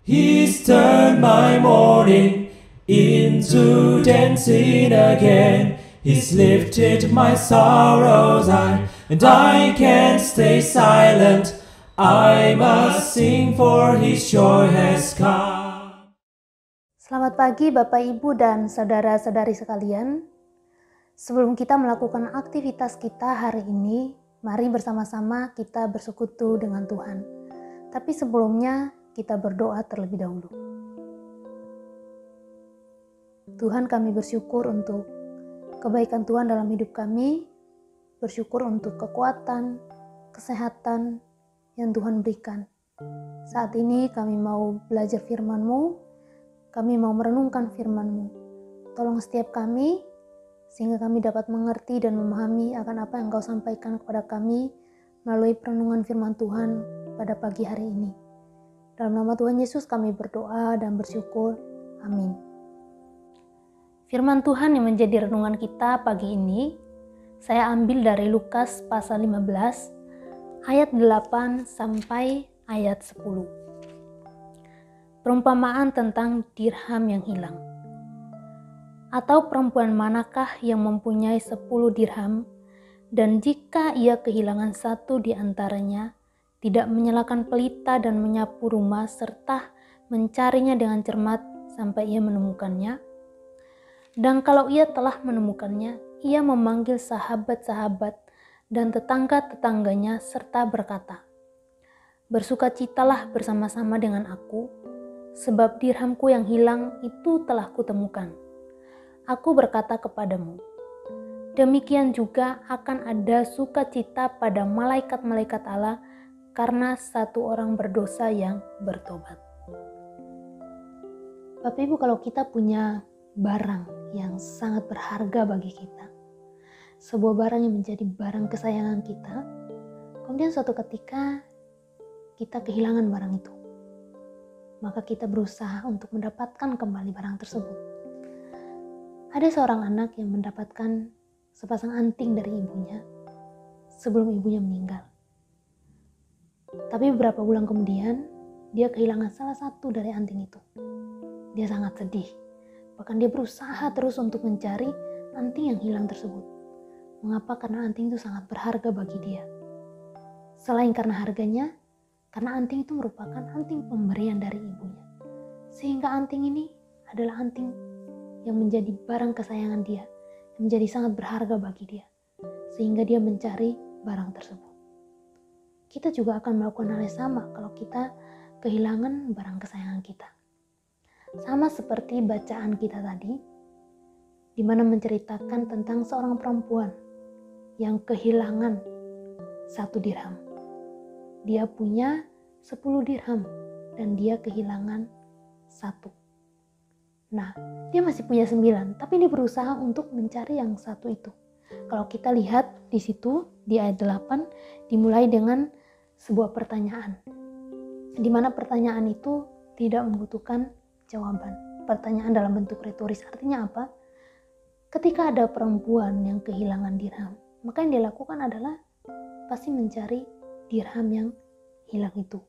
He's turned my mourning into dancing again. He's lifted my sorrows high, and I can't stay silent. I must sing, for His joy has come. Selamat pagi Bapak, Ibu, dan saudara-saudari sekalian. Sebelum kita melakukan aktivitas kita hari ini, mari bersama-sama kita bersekutu dengan Tuhan. Tapi sebelumnya, kita berdoa terlebih dahulu. Tuhan, kami bersyukur untuk kebaikan Tuhan dalam hidup kami, bersyukur untuk kekuatan, kesehatan yang Tuhan berikan. Saat ini kami mau belajar firman-Mu, kami mau merenungkan firman-Mu. Tolong setiap kami, sehingga kami dapat mengerti dan memahami akan apa yang Engkau sampaikan kepada kami melalui perenungan firman Tuhan pada pagi hari ini. Dalam nama Tuhan Yesus kami berdoa dan bersyukur. Amin. Firman Tuhan yang menjadi renungan kita pagi ini, saya ambil dari Lukas pasal 15, ayat 8 sampai ayat 10. Perumpamaan tentang dirham yang hilang. Atau perempuan manakah yang mempunyai 10 dirham, dan jika ia kehilangan satu di antaranya, tidak menyalakan pelita dan menyapu rumah serta mencarinya dengan cermat sampai ia menemukannya? Dan kalau ia telah menemukannya, ia memanggil sahabat-sahabat dan tetangga-tetangganya serta berkata, "Bersukacitalah bersama-sama dengan aku, sebab dirhamku yang hilang itu telah kutemukan. Aku berkata kepadamu, demikian juga akan ada sukacita pada malaikat-malaikat Allah karena satu orang berdosa yang bertobat." Bapak Ibu, kalau kita punya barang yang sangat berharga bagi kita, sebuah barang yang menjadi barang kesayangan kita, kemudian suatu ketika kita kehilangan barang itu, maka kita berusaha untuk mendapatkan kembali barang tersebut. Ada seorang anak yang mendapatkan sepasang anting dari ibunya sebelum ibunya meninggal. Tapi beberapa bulan kemudian, dia kehilangan salah satu dari anting itu. Dia sangat sedih. Bahkan dia berusaha terus untuk mencari anting yang hilang tersebut. Mengapa? Karena anting itu sangat berharga bagi dia. Selain karena harganya, karena anting itu merupakan anting pemberian dari ibunya. Sehingga anting ini adalah anting yang menjadi barang kesayangan dia, yang menjadi sangat berharga bagi dia. Sehingga dia mencari barang tersebut. Kita juga akan melakukan hal yang sama kalau kita kehilangan barang kesayangan kita. Sama seperti bacaan kita tadi, di mana menceritakan tentang seorang perempuan yang kehilangan 1 dirham. Dia punya 10 dirham dan dia kehilangan 1. Nah, dia masih punya 9, tapi dia berusaha untuk mencari yang 1 itu. Kalau kita lihat di situ, di ayat 8, dimulai dengan sebuah pertanyaan, di mana pertanyaan itu tidak membutuhkan jawaban. Pertanyaan dalam bentuk retoris, artinya apa? Ketika ada perempuan yang kehilangan dirham, maka yang dia lakukan adalah pasti mencari dirham yang hilang itu.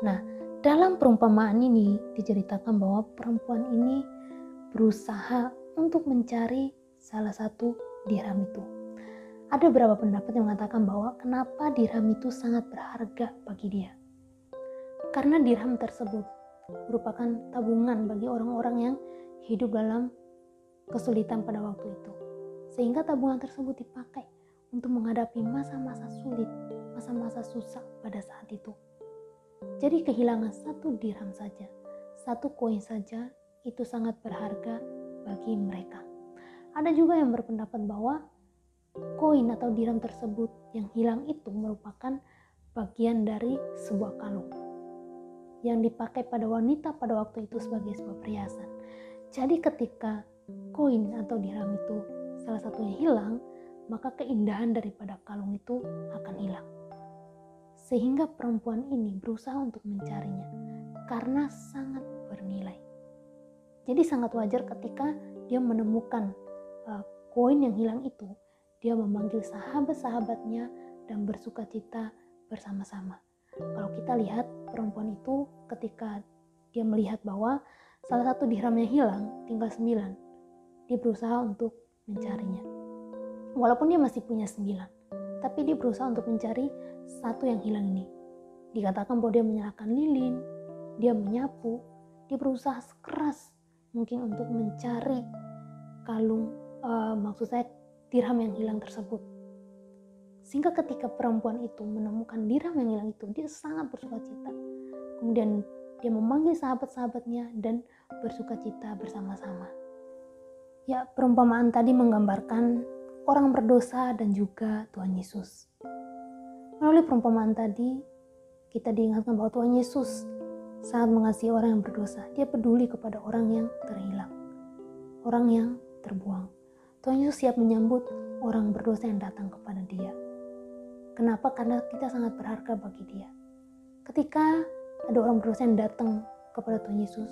Nah, dalam perumpamaan ini diceritakan bahwa perempuan ini berusaha untuk mencari salah satu dirham itu. Ada beberapa pendapat yang mengatakan bahwa kenapa dirham itu sangat berharga bagi dia. Karena dirham tersebut merupakan tabungan bagi orang-orang yang hidup dalam kesulitan pada waktu itu. Sehingga tabungan tersebut dipakai untuk menghadapi masa-masa sulit, masa-masa susah pada saat itu. Jadi kehilangan 1 dirham saja, 1 koin saja, itu sangat berharga bagi mereka. Ada juga yang berpendapat bahwa koin atau dirham tersebut yang hilang itu merupakan bagian dari sebuah kalung yang dipakai pada wanita pada waktu itu sebagai sebuah perhiasan. Jadi ketika koin atau dirham itu salah satunya hilang, maka keindahan daripada kalung itu akan hilang. Sehingga perempuan ini berusaha untuk mencarinya karena sangat bernilai. Jadi sangat wajar ketika dia menemukan koin yang hilang itu, dia memanggil sahabat-sahabatnya dan bersukacita bersama-sama. Kalau kita lihat perempuan itu ketika Dia melihat bahwa salah satu dirhamnya hilang, tinggal 9. Dia berusaha untuk mencarinya. Walaupun dia masih punya 9, tapi dia berusaha untuk mencari satu yang hilang ini. Dikatakan bahwa dia menyalakan lilin, dia menyapu, dia berusaha sekeras mungkin untuk mencari kalung, maksud saya dirham yang hilang tersebut. Sehingga ketika perempuan itu menemukan dirham yang hilang itu, dia sangat bersukacita. Kemudian dia memanggil sahabat-sahabatnya dan bersukacita bersama-sama. Ya, perumpamaan tadi menggambarkan orang berdosa dan juga Tuhan Yesus. Melalui perumpamaan tadi, kita diingatkan bahwa Tuhan Yesus sangat mengasihi orang yang berdosa. Dia peduli kepada orang yang terhilang, orang yang terbuang. Tuhan Yesus siap menyambut orang berdosa yang datang kepada Dia. Kenapa? Karena kita sangat berharga bagi Dia. Ketika ada orang berdosa yang datang kepada Tuhan Yesus,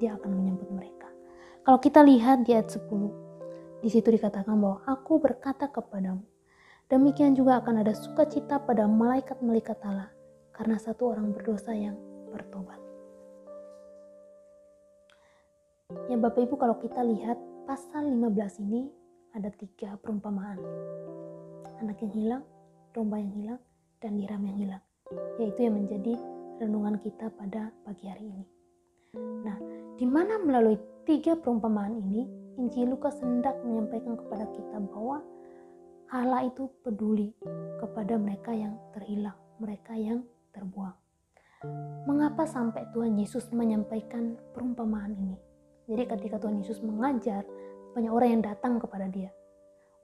Dia akan menyambut mereka. Kalau kita lihat di ayat 10, di situ dikatakan bahwa aku berkata kepadamu, demikian juga akan ada sukacita pada malaikat-malaikat Allah karena satu orang berdosa yang bertobat. Ya Bapak Ibu, kalau kita lihat pasal 15 ini ada 3 perumpamaan. Anak yang hilang, domba yang hilang, dan dirham yang hilang. Yaitu yang menjadi renungan kita pada pagi hari ini. Nah, di mana melalui 3 perumpamaan ini, Injil Lukas hendak menyampaikan kepada kita bahwa Allah itu peduli kepada mereka yang terhilang, mereka yang terbuang. Mengapa sampai Tuhan Yesus menyampaikan perumpamaan ini? Jadi ketika Tuhan Yesus mengajar, banyak orang yang datang kepada Dia.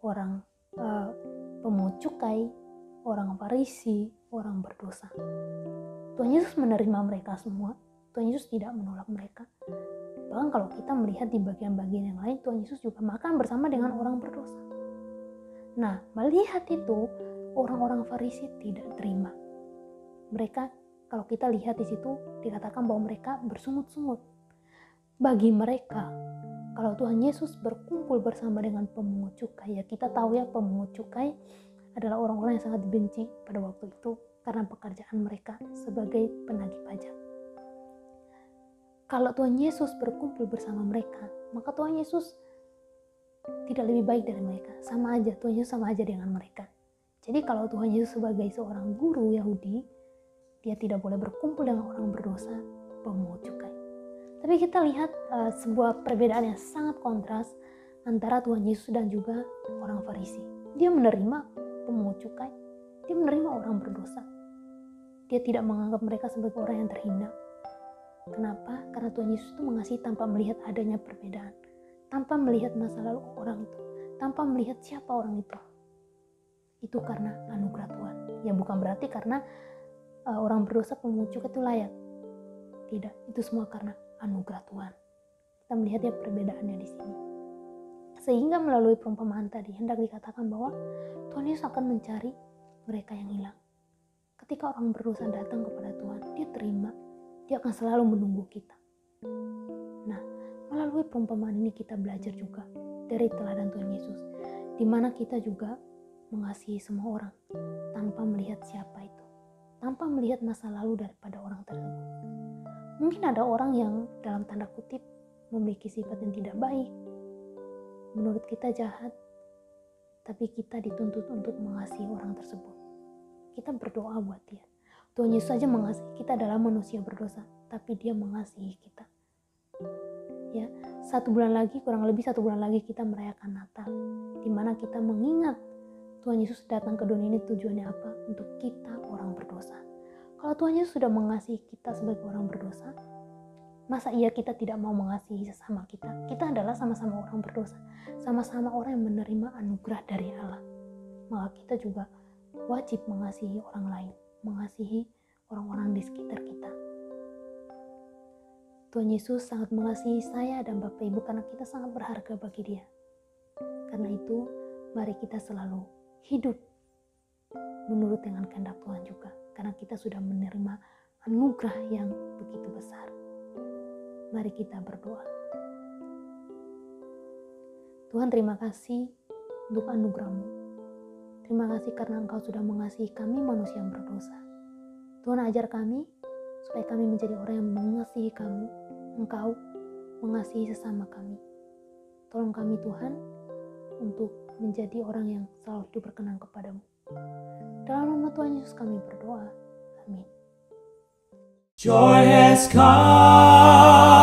Orang pemungut cukai, orang Farisi, orang berdosa. Tuhan Yesus menerima mereka semua. Tuhan Yesus tidak menolak mereka. Bahkan kalau kita melihat di bagian-bagian yang lain, Tuhan Yesus juga makan bersama dengan orang berdosa. Nah, melihat itu, orang-orang Farisi tidak terima. Mereka, kalau kita lihat di situ, dikatakan bahwa mereka bersungut-sungut. Bagi mereka, kalau Tuhan Yesus berkumpul bersama dengan pemungut cukai, ya kita tahu ya pemungut cukai adalah orang-orang yang sangat dibenci pada waktu itu karena pekerjaan mereka sebagai penagih pajak. Kalau Tuhan Yesus berkumpul bersama mereka, maka Tuhan Yesus tidak lebih baik dari mereka. Sama aja, Tuhan Yesus sama aja dengan mereka. Jadi kalau Tuhan Yesus sebagai seorang guru Yahudi, dia tidak boleh berkumpul dengan orang berdosa, pemungut cukai. Tapi kita lihat sebuah perbedaan yang sangat kontras antara Tuhan Yesus dan juga orang Farisi. Dia menerima pemungut cukai, dia menerima orang berdosa. Dia tidak menganggap mereka sebagai orang yang terhina. Kenapa? Karena Tuhan Yesus itu mengasihi tanpa melihat adanya perbedaan, tanpa melihat masa lalu orang itu, tanpa melihat siapa orang itu. Itu karena anugerah Tuhan. Ya bukan berarti karena orang berdosa pemungut cukai itu layak. Tidak, itu semua karena anugerah Tuhan. Kita melihat ya perbedaannya di sini. Sehingga melalui perumpamaan tadi hendak dikatakan bahwa Tuhan Yesus akan mencari mereka yang hilang. Ketika orang berdosa datang kepada Tuhan, dia terima. Dia akan selalu menunggu kita. Nah, melalui perumpamaan ini kita belajar juga dari teladan Tuhan Yesus, di mana kita juga mengasihi semua orang tanpa melihat siapa itu, tanpa melihat masa lalu daripada orang tersebut. Mungkin ada orang yang dalam tanda kutip memiliki sifat yang tidak baik, menurut kita jahat, tapi kita dituntut untuk mengasihi orang tersebut. Kita berdoa buat dia. Tuhan Yesus saja mengasihi kita adalah manusia berdosa, tapi dia mengasihi kita. Ya, kurang lebih satu bulan lagi kita merayakan Natal, di mana kita mengingat Tuhan Yesus datang ke dunia ini tujuannya apa? Untuk kita orang berdosa. Kalau Tuhan Yesus sudah mengasihi kita sebagai orang berdosa, masa iya kita tidak mau mengasihi sesama kita? Kita adalah sama-sama orang berdosa, sama-sama orang yang menerima anugerah dari Allah. Maka kita juga wajib mengasihi orang lain, mengasihi orang-orang di sekitar kita. Tuhan Yesus sangat mengasihi saya dan Bapak Ibu karena kita sangat berharga bagi Dia. Karena itu, mari kita selalu hidup menurut dengan kehendak Tuhan juga. Karena kita sudah menerima anugerah yang begitu besar. Mari kita berdoa. Tuhan, terima kasih untuk anugerah-Mu. Terima kasih karena Engkau sudah mengasihi kami manusia yang berdosa. Tuhan, ajar kami supaya kami menjadi orang yang mengasihi Engkau mengasihi sesama kami. Tolong kami Tuhan untuk menjadi orang yang selalu hidup berkenan kepadamu. Dalam nama Tuhan Yesus kami berdoa. Amin. Joy has come.